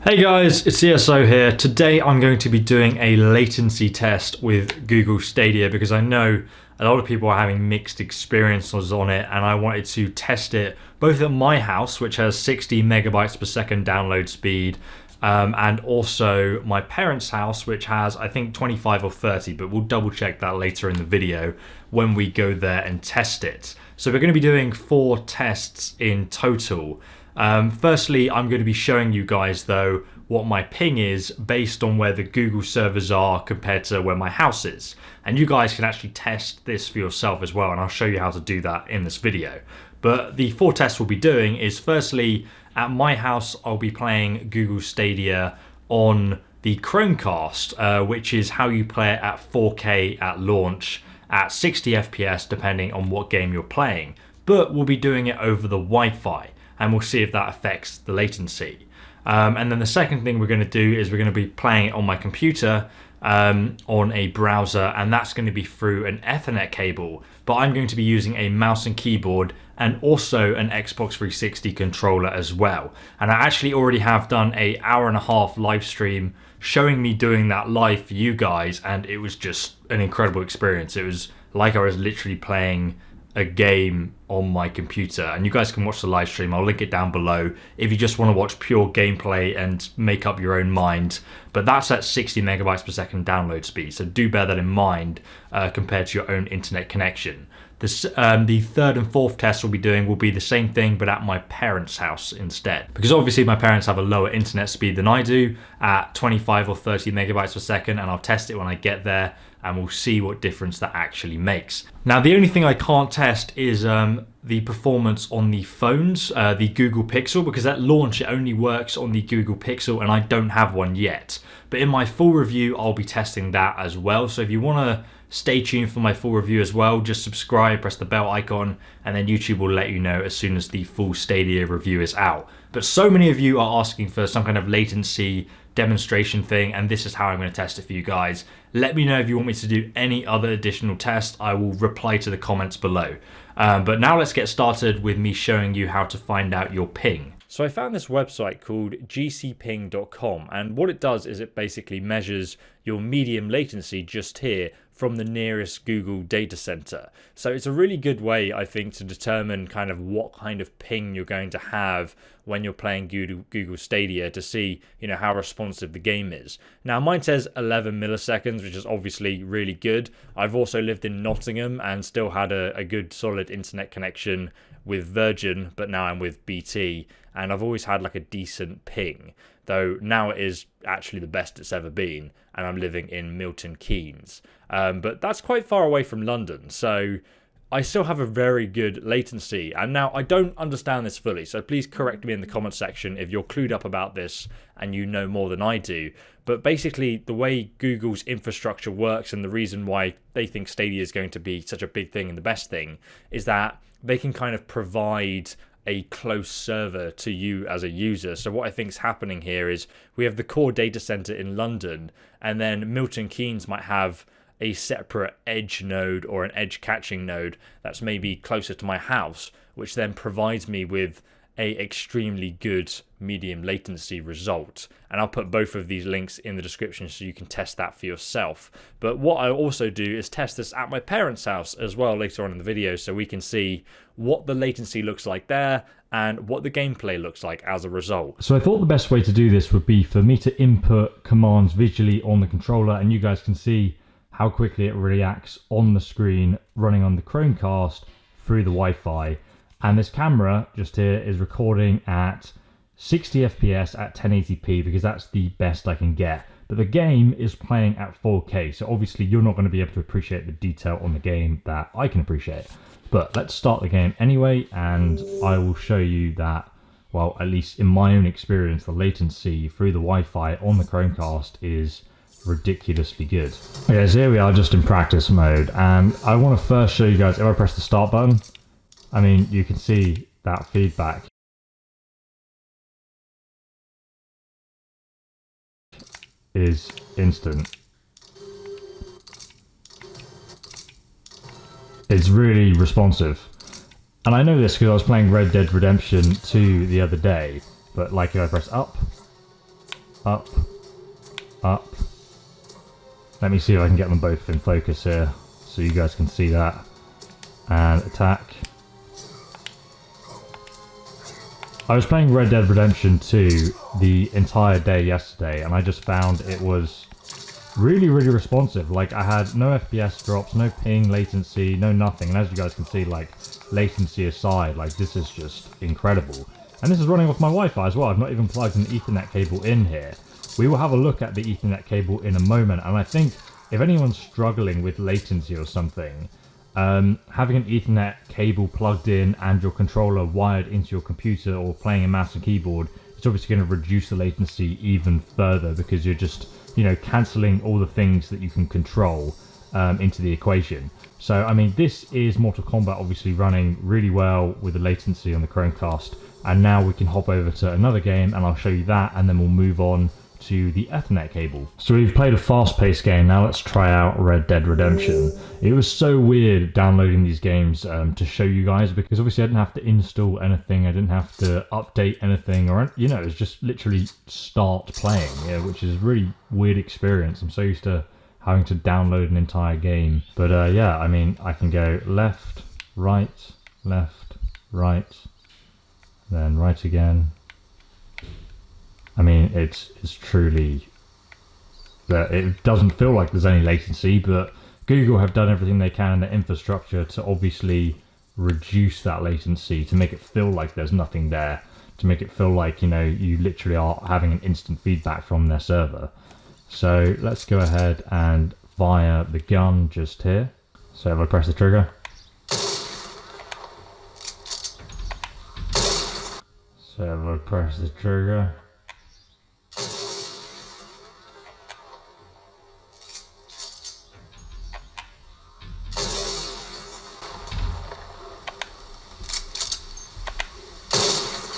Hey guys, it's ESO here. Today I'm going to be doing a latency test with Google Stadia because I know a lot of people are having mixed experiences on it, and I wanted to test it both at my house, which has 60 megabytes per second download speed, and also my parents' house, which has I think 25 or 30, but we'll double check that later in the video when we go there and test it. So we're going to be doing 4 tests in total. Firstly, I'm going to be showing you guys though what my ping is based on where the Google servers are compared to where my house is. And you guys can actually test this for yourself as well, and I'll show you how to do that in this video. But the 4 tests we'll be doing is, firstly, at my house I'll be playing Google Stadia on the Chromecast, which is how you play it at 4K at launch at 60 FPS depending on what game you're playing. But we'll be doing it over the Wi-Fi, and we'll see if that affects the latency. And then the second thing we're going to do is we're going to be playing it on my computer on a browser, and that's going to be through an Ethernet cable. But I'm going to be using a mouse and keyboard and also an Xbox 360 controller as well. And I actually already have done an hour-and-a-half live stream showing me doing that live for you guys, and it was just an incredible experience. It was like I was literally playing a game on my computer, and you guys can watch the live stream. I'll link it down below if you just want to watch pure gameplay and make up your own mind. But that's at 60 megabytes per second download speed, so do bear that in mind compared to your own internet connection. The third and fourth test we'll be doing will be the same thing, but at my parents' house instead. Because obviously my parents have a lower internet speed than I do at 25 or 30 megabytes per second, and I'll test it when I get there, and we'll see what difference that actually makes. Now, the only thing I can't test is the performance on the phones, the Google Pixel, because at launch it only works on the Google Pixel, and I don't have one yet. But in my full review, I'll be testing that as well. So if you want to stay tuned for my full review as well, just subscribe, press the bell icon, and then YouTube will let you know as soon as the full Stadia review is out. But so many of you are asking for some kind of latency demonstration thing, and this is how I'm going to test it for you guys. Let me know if you want me to do any other additional tests. I will reply to the comments below. But now let's get started with me showing you how to find out your ping. So I found this website called gcping.com, and what it does is it basically measures your medium latency just here from the nearest Google data center. So it's a really good way, I think, to determine kind of what kind of ping you're going to have when you're playing Google Stadia to see, how responsive the game is. Now, mine says 11 milliseconds, which is obviously really good. I've also lived in Nottingham and still had a good solid internet connection with Virgin, but now I'm with BT, and I've always had like a decent ping, though now it is actually the best it's ever been, and I'm living in Milton Keynes. But that's quite far away from London, so I still have a very good latency. And now I don't understand this fully, so please correct me in the comment section if you're clued up about this and you know more than I do. But basically, the way Google's infrastructure works and the reason why they think Stadia is going to be such a big thing and the best thing is that they can kind of provide a close server to you as a user. So what I think is happening here is we have the core data center in London, and then Milton Keynes might have a separate edge node or an edge catching node that's maybe closer to my house, which then provides me with a extremely good medium latency result. And I'll put both of these links in the description so you can test that for yourself. But what I also do is test this at my parents' house as well later on in the video, so we can see what the latency looks like there and what the gameplay looks like as a result. So I thought the best way to do this would be for me to input commands visually on the controller, and you guys can see how quickly it reacts on the screen running on the Chromecast through the Wi-Fi. And this camera just here is recording at 60 FPS at 1080p because that's the best I can get. But the game is playing at 4K, so obviously you're not going to be able to appreciate the detail on the game that I can appreciate. But let's start the game anyway, and I will show you that, well, at least in my own experience, the latency through the Wi-Fi on the Chromecast is ridiculously good. Okay, so here we are just in practice mode, and I want to first show you guys, if I press the start button, I mean, you can see that feedback is instant. It's really responsive. And I know this because I was playing Red Dead Redemption 2 the other day, but like if I press up, up, up. Let me see if I can get them both in focus here so you guys can see that. And attack. I was playing Red Dead Redemption 2 the entire day yesterday, and I just found it was really responsive. Like, I had no FPS drops, no ping, latency, no nothing. And as you guys can see, like, latency aside, like, this is just incredible. And this is running off my Wi-Fi as well. I've not even plugged an Ethernet cable in here. We will have a look at the Ethernet cable in a moment, and I think if anyone's struggling with latency or something, having an Ethernet cable plugged in and your controller wired into your computer or playing a mouse and keyboard, it's obviously going to reduce the latency even further, because you're just, you know, cancelling all the things that you can control into the equation. So, I mean, this is Mortal Kombat obviously running really well with the latency on the Chromecast, and now we can hop over to another game and I'll show you that, and then we'll move on to the Ethernet cable. So we've played a fast-paced game, now let's try out Red Dead Redemption. It was so weird downloading these games to show you guys, because obviously I didn't have to install anything, I didn't have to update anything, or, you know, it was just literally start playing, yeah, which is a really weird experience. I'm so used to having to download an entire game. But yeah, I mean, I can go left, right, then right again. I mean, it's truly, it doesn't feel like there's any latency, but Google have done everything they can in their infrastructure to obviously reduce that latency, to make it feel like there's nothing there, to make it feel like, you know, you literally are having an instant feedback from their server. So let's go ahead and fire the gun just here. So if I press the trigger,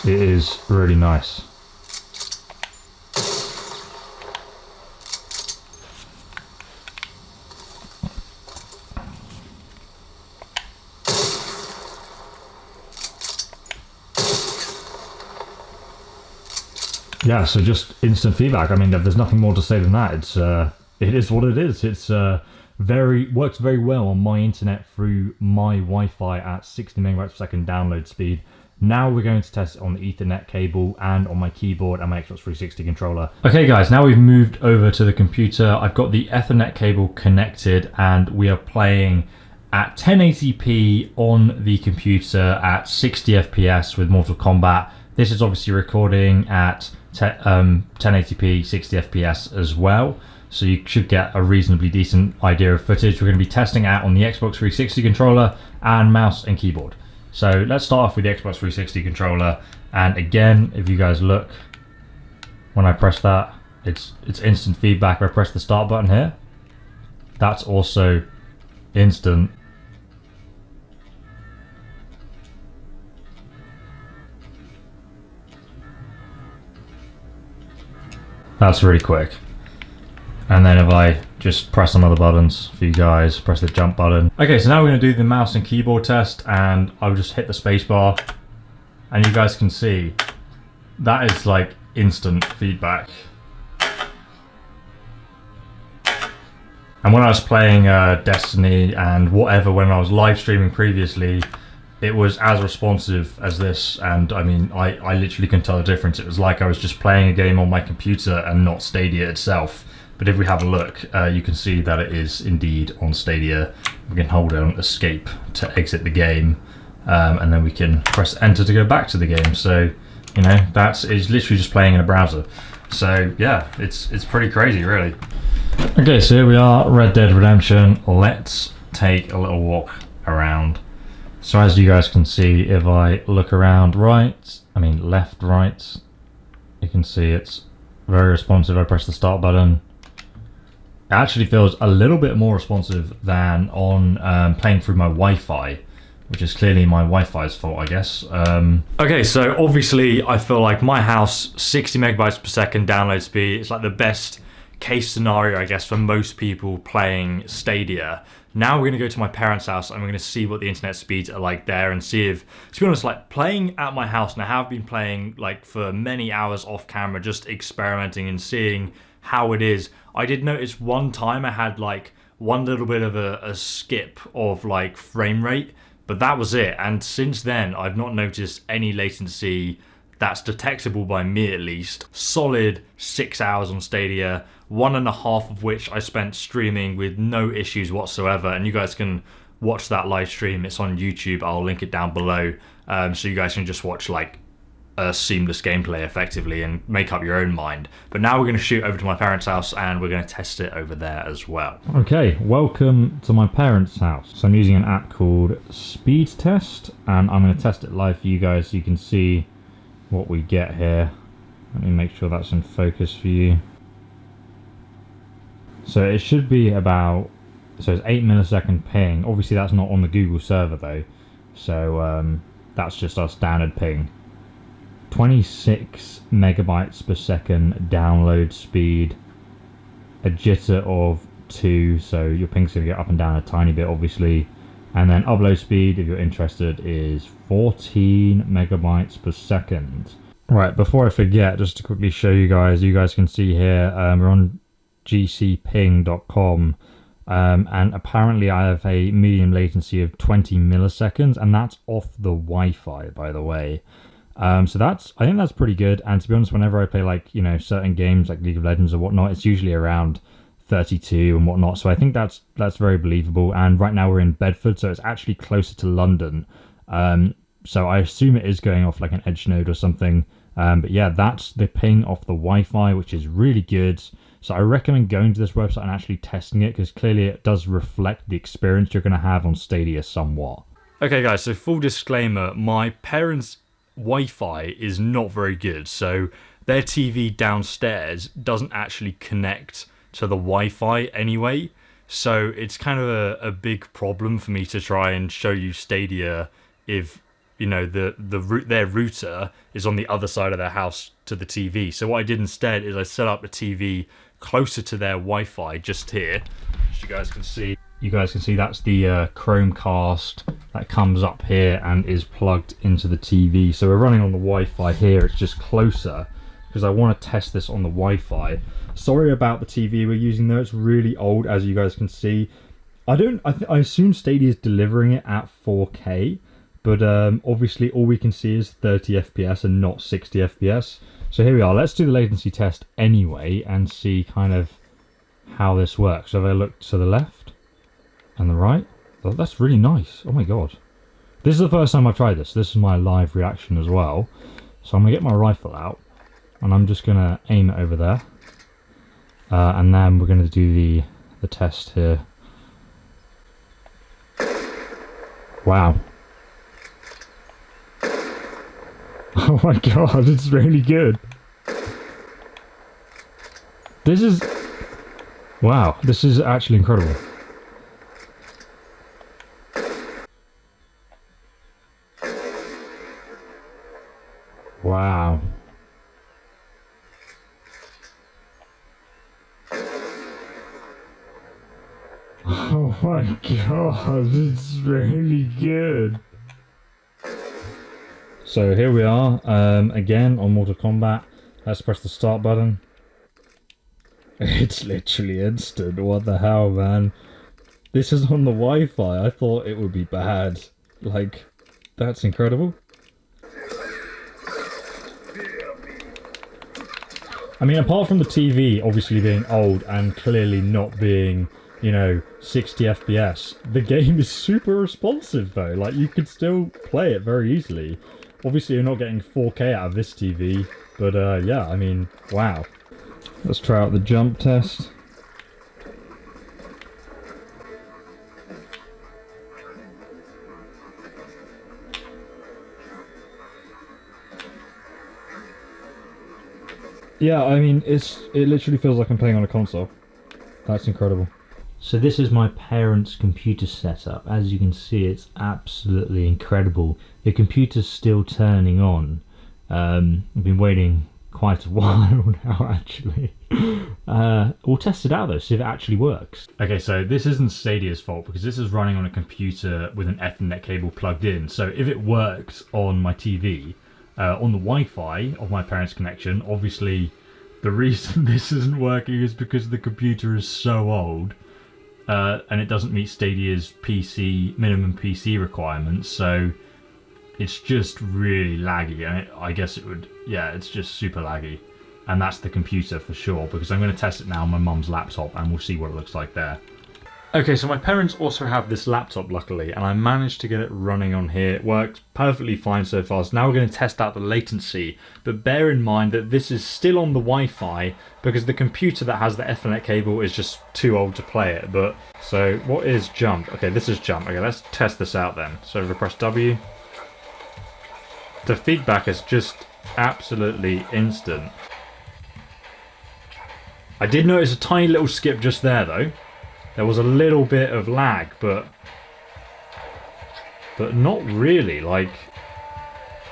it is really nice. Yeah, so just instant feedback. I mean, there's nothing more to say than that. It is what it is. It's works very well on my internet through my Wi-Fi at 60 megabytes per second download speed. Now we're going to test it on the Ethernet cable and on my keyboard and my Xbox 360 controller. Okay guys, now we've moved over to the computer. I've got the Ethernet cable connected and we are playing at 1080p on the computer at 60 FPS with Mortal Kombat. This is obviously recording at 1080p 60 FPS as well, so you should get a reasonably decent idea of footage. We're going to be testing out on the Xbox 360 controller and mouse and keyboard. So let's start off with the Xbox 360 controller, and again, if you guys look, when I press that, it's instant feedback. If I press the start button here, that's also instant. That's really quick. And then if I just press some other buttons for you guys, press the jump button. Okay, so now we're going to do the mouse and keyboard test, and I'll just hit the space bar and you guys can see that is like instant feedback. And when I was playing Destiny and whatever, when I was live streaming previously, it was as responsive as this, and I mean, I literally can tell the difference. It was like I was just playing a game on my computer and not Stadia itself. But if we have a look, you can see that it is indeed on Stadia. We can hold down escape to exit the game, and then we can press enter to go back to the game. So, you know, it's literally just playing in a browser. So yeah, it's pretty crazy, really. Okay, so here we are, Red Dead Redemption. Let's take a little walk around. So as you guys can see, if I look around left, right, you can see it's very responsive. I press the start button. It actually feels a little bit more responsive than on playing through my Wi-Fi, which is clearly my Wi-Fi's fault, I guess. Okay, so obviously I feel like my house, 60 megabytes per second download speed, it's like the best case scenario, I guess, for most people playing Stadia. Now we're going to go to my parents' house and we're going to see what the internet speeds are like there and see if, to be honest, like playing at my house, and I have been playing like for many hours off camera, just experimenting and seeing how it is. I did notice one time I had like one little bit of a skip of like frame rate, but that was it. And since then, I've not noticed any latency that's detectable by me, at least. Solid 6 hours on Stadia, 1.5 of which I spent streaming with no issues whatsoever. And you guys can watch that live stream. It's on YouTube. I'll link it down below, so you guys can just watch like a seamless gameplay effectively and make up your own mind. But now we're going to shoot over to my parents' house and we're going to test it over there as well. Okay, welcome to my parents' house. So I'm using an app called Speed Test, and I'm going to test it live for you guys so you can see what we get here. Let me make sure that's in focus for you. So it should be about, so it's 8 millisecond ping. Obviously that's not on the Google server though, so that's just our standard ping. 26 megabytes per second download speed, a jitter of 2, so your ping's going to go up and down a tiny bit obviously, and then upload speed, if you're interested, is 14 megabytes per second. Right, before I forget, just to quickly show you guys can see here, we're on gcping.com, and apparently I have a medium latency of 20 milliseconds, and that's off the Wi-Fi, by the way. So I think that's pretty good. And to be honest, whenever I play like, you know, certain games like League of Legends or whatnot, it's usually around 32 and whatnot. So I think that's very believable. And right now we're in Bedford, so it's actually closer to London. So I assume it is going off like an edge node or something. But yeah, that's the ping off the Wi-Fi, which is really good. So I recommend going to this website and actually testing it, because clearly it does reflect the experience you're going to have on Stadia somewhat. Okay guys, so full disclaimer, my parents' Wi-Fi is not very good, so their TV downstairs doesn't actually connect to the Wi-Fi anyway, so it's kind of a big problem for me to try and show you Stadia if, you know, their router is on the other side of their house to the TV. So what I did instead is I set up a TV closer to their Wi-Fi just here, as you guys can see. You guys can see that's the Chromecast that comes up here and is plugged into the TV. So we're running on the Wi-Fi here. It's just closer because I want to test this on the Wi-Fi. Sorry about the TV we're using though. It's really old, as you guys can see. I assume Stadia is delivering it at 4K, but obviously all we can see is 30 FPS and not 60 FPS. So here we are. Let's do the latency test anyway and see kind of how this works. So if I look to the left and the right, oh, that's really nice. Oh my god, this is the first time I've tried this. This is my live reaction as well. So I'm gonna get my rifle out and I'm just gonna aim it over there, and then we're gonna do the test here. Wow. Oh my god, it's really good. Wow, this is actually incredible. Wow. Oh my god, it's really good. So here we are, again on Mortal Kombat. Let's press the start button. It's literally instant. What the hell, man? This is on the Wi-Fi. I thought it would be bad. Like, that's incredible. I mean, apart from the TV obviously being old and clearly not being, you know, 60 FPS, the game is super responsive though. Like, you could still play it very easily. Obviously, you're not getting 4K out of this TV, but yeah, I mean, wow. Let's try out the jump test. Yeah, I mean, it literally feels like I'm playing on a console. That's incredible. So this is my parents' computer setup. As you can see, it's absolutely incredible. The computer's still turning on. I've been waiting quite a while now, actually. We'll test it out though, see if it actually works. Okay, so this isn't Stadia's fault because this is running on a computer with an Ethernet cable plugged in. So if it worked on my TV, on the Wi-Fi of my parents' connection, obviously the reason this isn't working is because the computer is so old and it doesn't meet Stadia's minimum PC requirements. So it's just really laggy, and I guess it would, yeah, it's just super laggy. And that's the computer for sure, because I'm going to test it now on my mum's laptop and we'll see what it looks like there. Okay, so my parents also have this laptop, luckily, and I managed to get it running on here. It works perfectly fine so far. So now we're going to test out the latency, but bear in mind that this is still on the Wi-Fi because the computer that has the Ethernet cable is just too old to play it. But so what is jump? Okay, this is jump. Okay, let's test this out then. So if I press W, the feedback is just absolutely instant. I did notice a tiny little skip just there though. There was a little bit of lag, but not really. Like,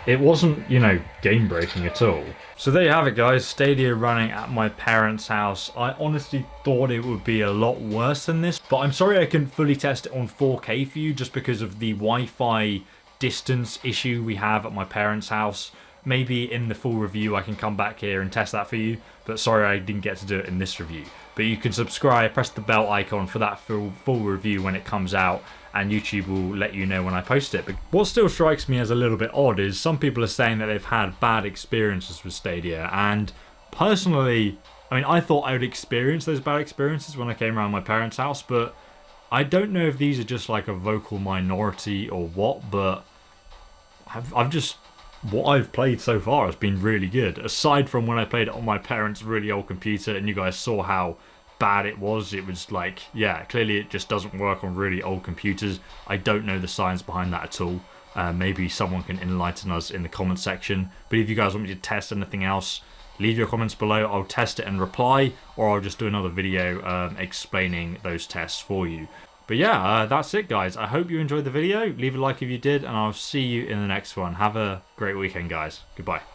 it wasn't, you know, game breaking at all. So there you have it, guys. Stadia running at my parents' house. I honestly thought it would be a lot worse than this, but I'm sorry I couldn't fully test it on 4K for you just because of the Wi-Fi distance issue we have at my parents' house. Maybe in the full review I can come back here and test that for you, but sorry I didn't get to do it in this review. But you can subscribe, press the bell icon for that full review when it comes out, and YouTube will let you know when I post it. But what still strikes me as a little bit odd is some people are saying that they've had bad experiences with Stadia, and personally, I mean, I thought I would experience those bad experiences when I came around my parents' house, but I don't know if these are just like a vocal minority or what, but what I've played so far has been really good. Aside from when I played it on my parents' really old computer and you guys saw how bad it was like, yeah, clearly it just doesn't work on really old computers. I don't know the science behind that at all. Maybe someone can enlighten us in the comment section. But if you guys want me to test anything else, leave your comments below. I'll test it and reply, or I'll just do another video explaining those tests for you. But yeah, that's it, guys. I hope you enjoyed the video. Leave a like if you did, and I'll see you in the next one. Have a great weekend, guys. Goodbye.